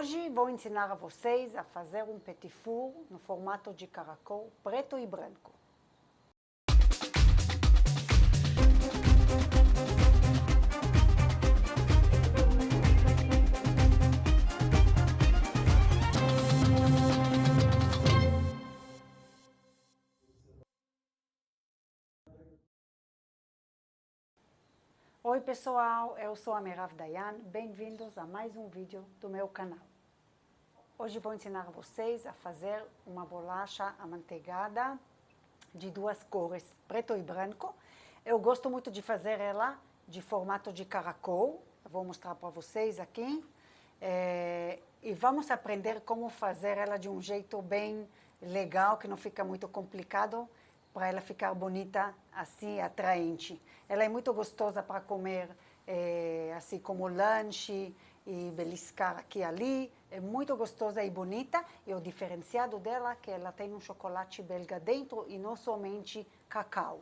Hoje vou ensinar a vocês a fazer um petit four no formato de caracol preto e branco. Oi pessoal, eu sou a Merav Dayan, bem-vindos a mais um vídeo do meu canal. Hoje vou ensinar a vocês a fazer uma bolacha amanteigada de duas cores, preto e branco. Eu gosto muito de fazer ela de formato de caracol, eu vou mostrar para vocês aqui. E vamos aprender como fazer ela de um jeito bem legal, que não fica muito complicado, para ela ficar bonita, assim, atraente. Ela é muito gostosa para comer, assim como lanche e beliscar aqui e ali. É muito gostosa e bonita. E o diferenciado dela é que ela tem um chocolate belga dentro e não somente cacau.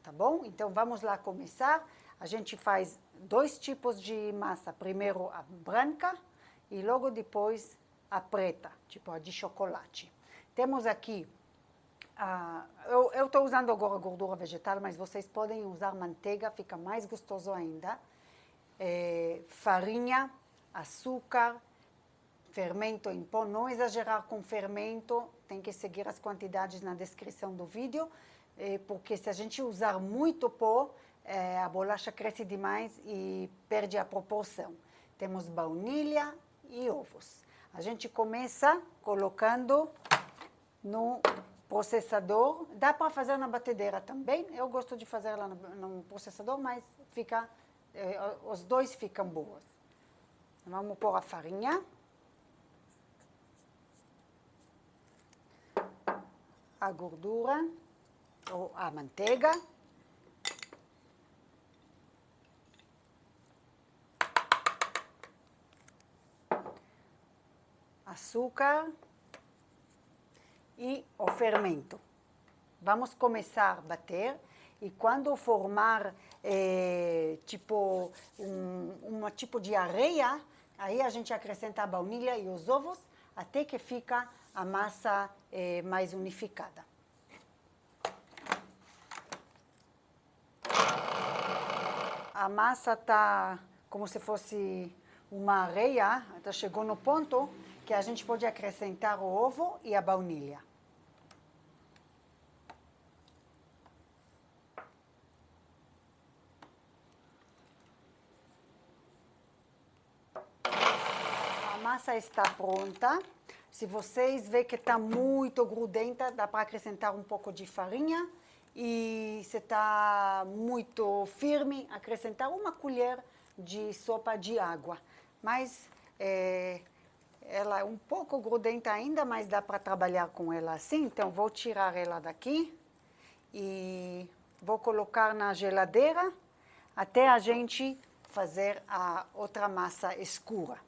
Tá bom? Então vamos lá começar. A gente faz dois tipos de massa. Primeiro a branca e logo depois a preta, tipo a de chocolate. Temos aqui, eu estou usando agora gordura vegetal, mas vocês podem usar manteiga, fica mais gostoso ainda. Farinha, açúcar, fermento em pó, não exagerar com fermento, tem que seguir as quantidades na descrição do vídeo, porque se a gente usar muito pó, a bolacha cresce demais e perde a proporção. Temos baunilha e ovos. A gente começa colocando no processador, dá para fazer na batedeira também, eu gosto de fazer ela no processador, mas fica, os dois ficam boas. Vamos pôr a farinha. A gordura, ou a manteiga. Açúcar e o fermento. Vamos começar a bater e quando formar tipo tipo de areia, aí a gente acrescenta a baunilha e os ovos até que fica a massa mais unificada. A massa está como se fosse uma areia, chegou no ponto que a gente pode acrescentar o ovo e a baunilha. A massa está pronta. Se vocês verem que está muito grudenta, dá para acrescentar um pouco de farinha. E se está muito firme, acrescentar uma colher de sopa de água. Mas ela é um pouco grudenta ainda, mas dá para trabalhar com ela assim. Então, vou tirar ela daqui e vou colocar na geladeira até a gente fazer a outra massa escura.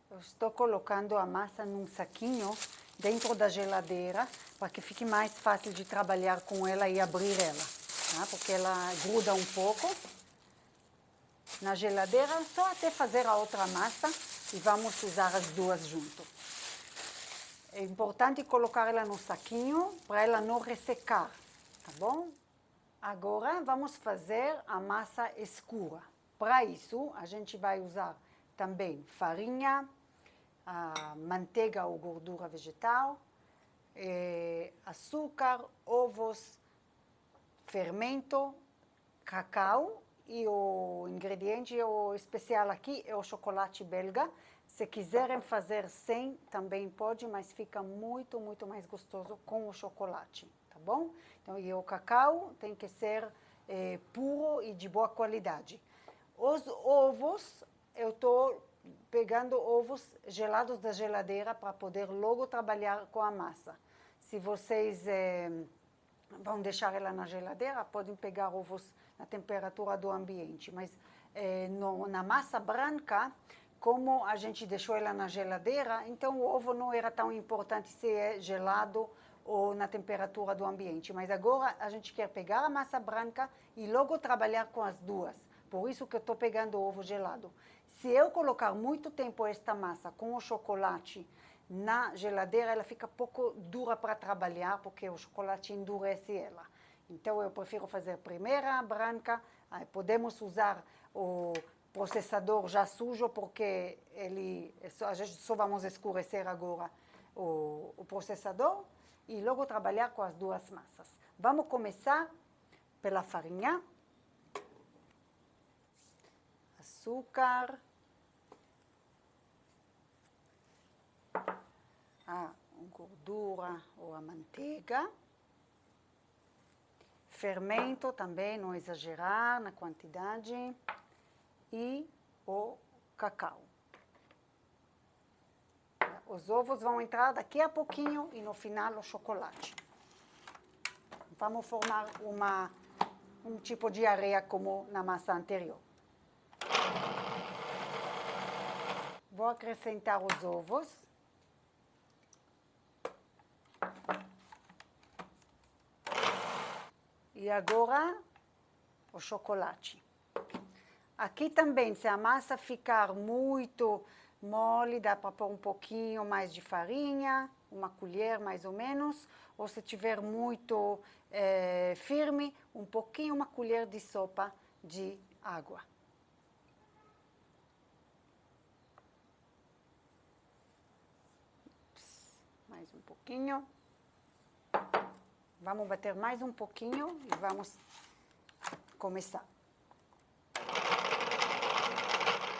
Eu estou colocando a massa num saquinho dentro da geladeira para que fique mais fácil de trabalhar com ela e abrir ela, tá? Porque ela gruda um pouco. Na geladeira, só até fazer a outra massa e vamos usar as duas junto. É importante colocar ela no saquinho para ela não ressecar, tá bom? Agora vamos fazer a massa escura. Para isso, a gente vai usar também farinha, manteiga ou gordura vegetal, açúcar, ovos, fermento, cacau. E o ingrediente o especial aqui é o chocolate belga. Se quiserem fazer sem, também pode, mas fica muito, muito mais gostoso com o chocolate, tá bom? Então, e o cacau tem que ser puro e de boa qualidade. Os ovos, eu estou pegando ovos gelados da geladeira para poder logo trabalhar com a massa. Se vocês vão deixar ela na geladeira, podem pegar ovos na temperatura do ambiente. Mas na massa branca, como a gente deixou ela na geladeira, então o ovo não era tão importante se é gelado ou na temperatura do ambiente. Mas agora a gente quer pegar a massa branca e logo trabalhar com as duas, Por isso que eu estou pegando ovo gelado. Se eu colocar muito tempo esta massa com o chocolate na geladeira, ela fica pouco dura para trabalhar, porque o chocolate endurece ela. Então, eu prefiro fazer primeiro a branca. Podemos usar o processador já sujo, porque a gente só vamos escurecer agora o processador e logo trabalhar com as duas massas. Vamos começar pela farinha, açúcar, a gordura ou a manteiga, fermento também, não exagerar na quantidade, e o cacau. Os ovos vão entrar daqui a pouquinho e no final o chocolate. Vamos formar um tipo de areia como na massa anterior. Vou acrescentar os ovos. E agora o chocolate. Aqui também, se a massa ficar muito mole, dá para pôr um pouquinho mais de farinha, uma colher mais ou menos, ou se tiver muito firme, um pouquinho, uma colher de sopa de água. Mais um pouquinho. Vamos bater mais um pouquinho e vamos começar.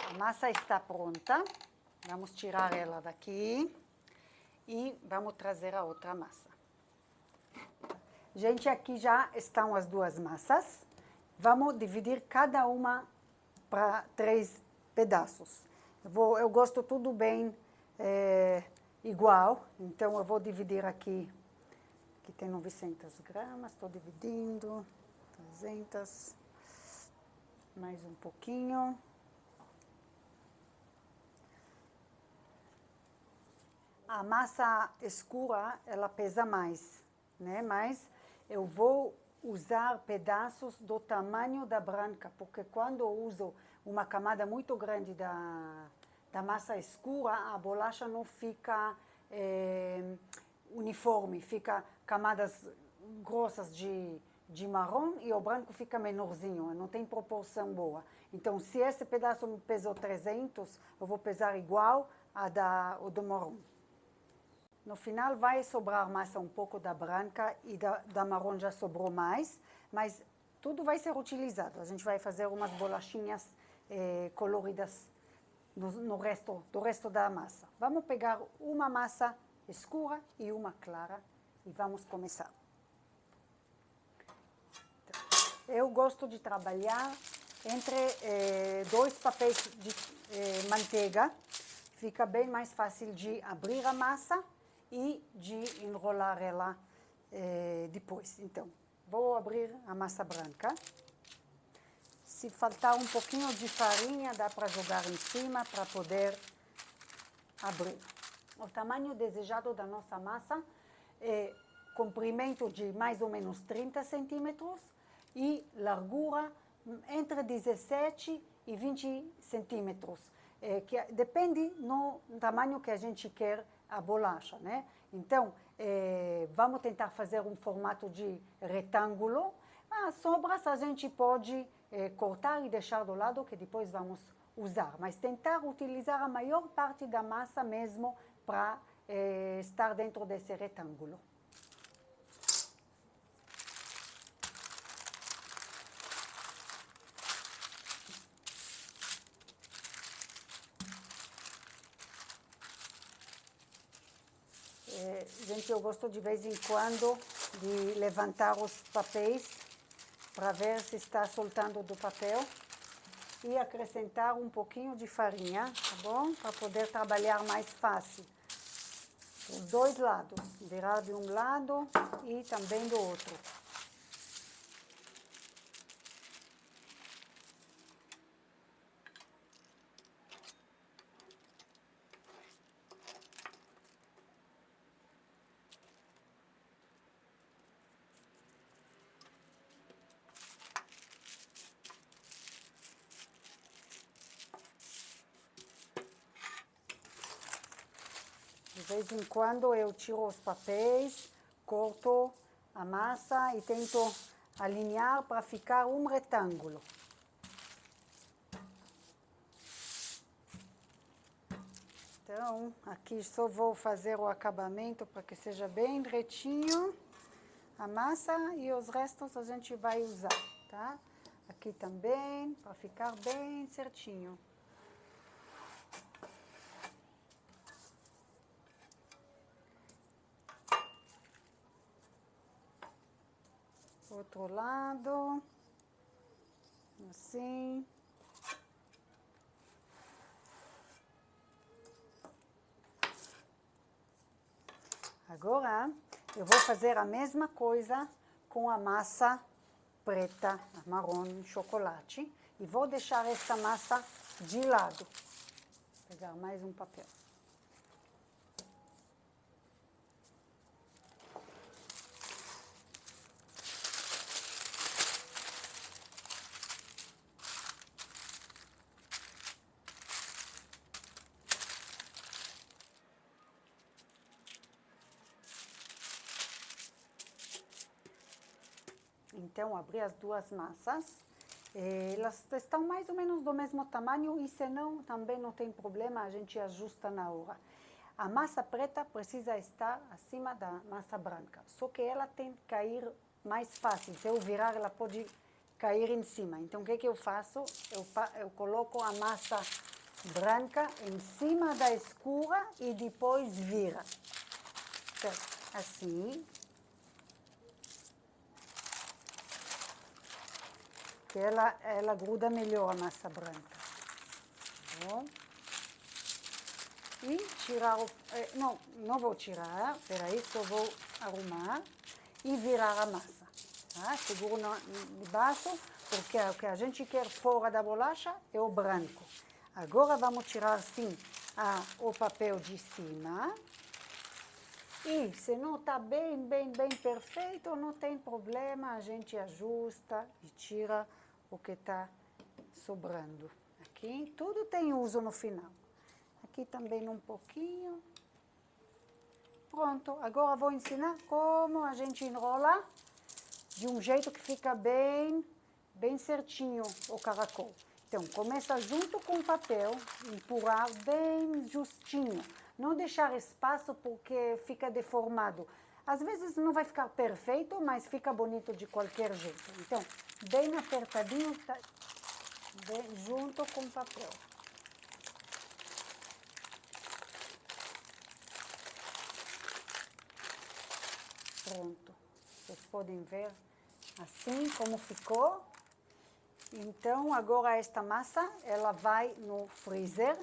A massa está pronta. Vamos tirar ela daqui e vamos trazer a outra massa. Gente, aqui já estão as duas massas. Vamos dividir cada uma para 3 pedaços. Eu gosto tudo bem igual, então eu vou dividir aqui. Aqui tem 900 gramas, estou dividindo, 300, mais um pouquinho. A massa escura, ela pesa mais, né? Mas eu vou usar pedaços do tamanho da branca, porque quando eu uso uma camada muito grande da massa escura, a bolacha não fica uniforme, fica camadas grossas de marrom e o branco fica menorzinho, não tem proporção boa. Então, se esse pedaço me pesou 300, eu vou pesar igual o do marrom. No final vai sobrar massa um pouco da branca e da marrom já sobrou mais, mas tudo vai ser utilizado. A gente vai fazer umas bolachinhas coloridas do resto da massa. Vamos pegar uma massa escura e uma clara e vamos começar. Eu gosto de trabalhar entre 2 papéis de manteiga. Fica bem mais fácil de abrir a massa e de enrolar ela depois. Então, vou abrir a massa branca. Se faltar um pouquinho de farinha, dá para jogar em cima para poder abrir. O tamanho desejado da nossa massa é comprimento de mais ou menos 30 centímetros e largura entre 17 e 20 centímetros. Que depende no tamanho que a gente quer a bolacha, né? Então, vamos tentar fazer um formato de retângulo. As sobras a gente pode cortar e deixar do lado, que depois vamos usar. Mas tentar utilizar a maior parte da massa mesmo para estar dentro desse retângulo. Gente, eu gosto de vez em quando de levantar os papéis para ver se está soltando do papel e acrescentar um pouquinho de farinha, tá bom? Para poder trabalhar mais fácil. Dos 2 lados, virar de um lado e também do outro. vez em quando eu tiro os papéis, corto a massa e tento alinhar para ficar um retângulo. Então, aqui só vou fazer o acabamento para que seja bem retinho a massa e os restos a gente vai usar, tá? Aqui também, para ficar bem certinho. Outro lado, assim. Agora, eu vou fazer a mesma coisa com a massa preta, marrom, chocolate. E vou deixar essa massa de lado. Vou pegar mais um papel. Então, abri as duas massas. Elas estão mais ou menos do mesmo tamanho e se não, também não tem problema, a gente ajusta na hora. A massa preta precisa estar acima da massa branca, só que ela tem que cair mais fácil. Se eu virar, ela pode cair em cima. Então, o que eu faço? Eu coloco a massa branca em cima da escura e depois vira. Certo? Assim. Que ela gruda melhor a massa branca. Bom. E tirar não vou tirar, peraí, só vou arrumar e virar a massa. Tá? Seguro debaixo, porque o que a gente quer fora da bolacha é o branco. Agora vamos tirar, sim, o papel de cima. E se não está bem perfeito, não tem problema, a gente ajusta e tira o que está sobrando. Aqui, tudo tem uso no final. Aqui também um pouquinho. Pronto, agora vou ensinar como a gente enrola de um jeito que fica bem certinho o caracol. Então, começa junto com o papel, empurrar bem justinho. Não deixar espaço porque fica deformado. Às vezes não vai ficar perfeito, mas fica bonito de qualquer jeito. Então, bem apertadinho, bem junto com o papel. Pronto. Vocês podem ver assim como ficou. Então, agora esta massa, ela vai no freezer,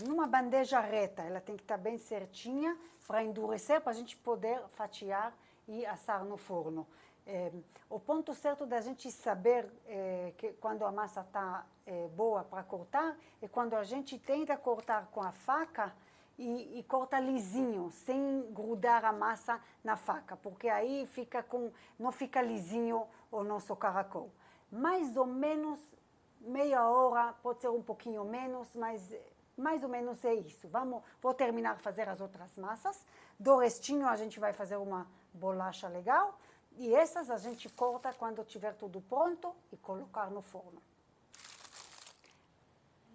numa bandeja reta. Ela tem que estar bem certinha para endurecer, para a gente poder fatiar e assar no forno. O ponto certo da gente saber que quando a massa está boa para cortar é quando a gente tenta cortar com a faca e corta lisinho, sem grudar a massa na faca, porque aí não fica lisinho o nosso caracol. Mais ou menos meia hora, pode ser um pouquinho menos, mas mais ou menos é isso. Vou terminar de fazer as outras massas. Do restinho a gente vai fazer uma bolacha legal. E essas a gente corta quando tiver tudo pronto e colocar no forno.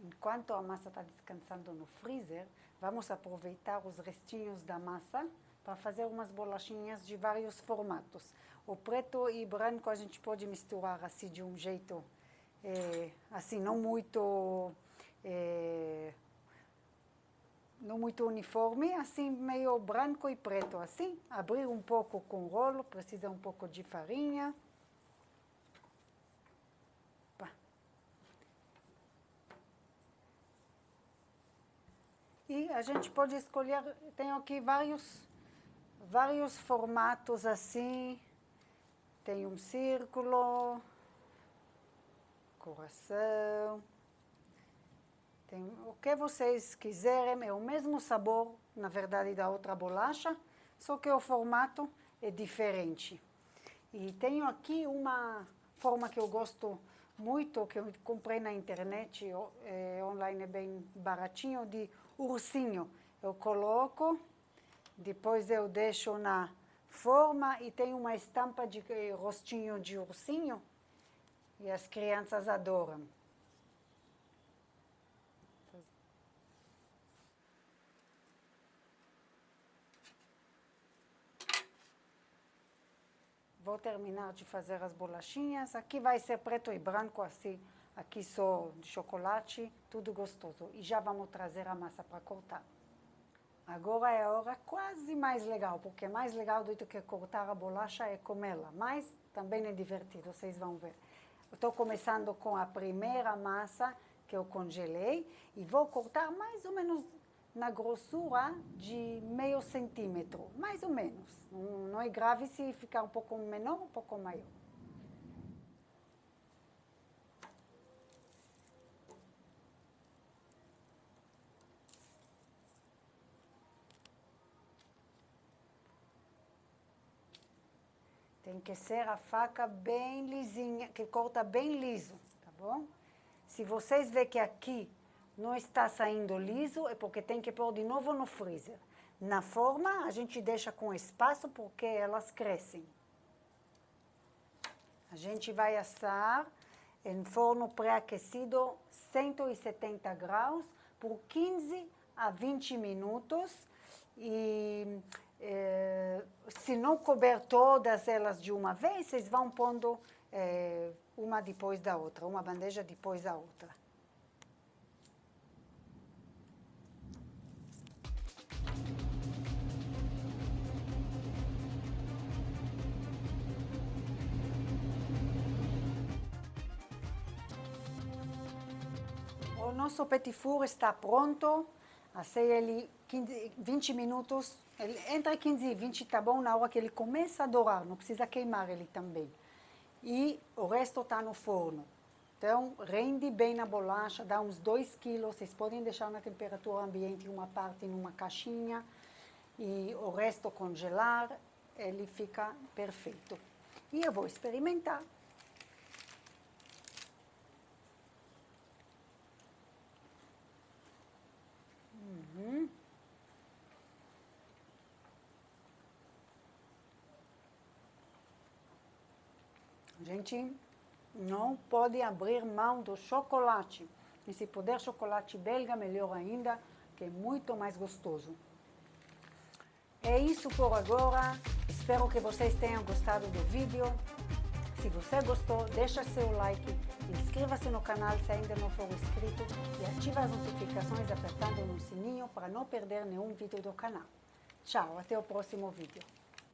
Enquanto a massa está descansando no freezer, vamos aproveitar os restinhos da massa para fazer umas bolachinhas de vários formatos. O preto e branco a gente pode misturar assim de um jeito, assim, não muito uniforme, assim meio branco e preto, assim. Abrir um pouco com o rolo, precisa um pouco de farinha. E a gente pode escolher, tenho aqui vários formatos assim. Tem um círculo, coração. Tem o que vocês quiserem, é o mesmo sabor, na verdade, da outra bolacha, só que o formato é diferente. E tenho aqui uma forma que eu gosto muito, que eu comprei na internet, online é bem baratinho, de ursinho. eu coloco, depois eu deixo na forma e tem uma estampa de rostinho de ursinho e as crianças adoram. Vou terminar de fazer as bolachinhas. Aqui vai ser preto e branco, assim. Aqui só de chocolate, tudo gostoso. E já vamos trazer a massa para cortar. Agora é a hora quase mais legal, porque mais legal do que cortar a bolacha é comê-la. Mas também é divertido, vocês vão ver. Eu estou começando com a primeira massa que eu congelei e vou cortar mais ou menos na grossura de meio centímetro, mais ou menos. Não é grave se ficar um pouco menor, um pouco maior. Tem que ser a faca bem lisinha, que corta bem liso, tá bom? Se vocês verem que aqui não está saindo liso, é porque tem que pôr de novo no freezer. Na forma, a gente deixa com espaço porque elas crescem. A gente vai assar em forno pré-aquecido 170 graus por 15 a 20 minutos. E se não couber todas elas de uma vez, vocês vão pondo uma depois da outra, uma bandeja depois da outra. O nosso petit four está pronto. Assei ele 20 minutos, entre 15 e 20 tá bom, na hora que ele começa a dourar, não precisa queimar ele também. E o resto está no forno. Então, rende bem na bolacha, dá uns 2 quilos, vocês podem deixar na temperatura ambiente uma parte numa caixinha e o resto congelar, ele fica perfeito. E eu vou experimentar. A gente não pode abrir mão do chocolate. E se puder chocolate belga, melhor ainda, que é muito mais gostoso. É isso por agora. Espero que vocês tenham gostado do vídeo. Se você gostou, deixa seu like, inscreva-se no canal se ainda não for inscrito e ative as notificações apertando no sininho para não perder nenhum vídeo do canal. Tchau, até o próximo vídeo.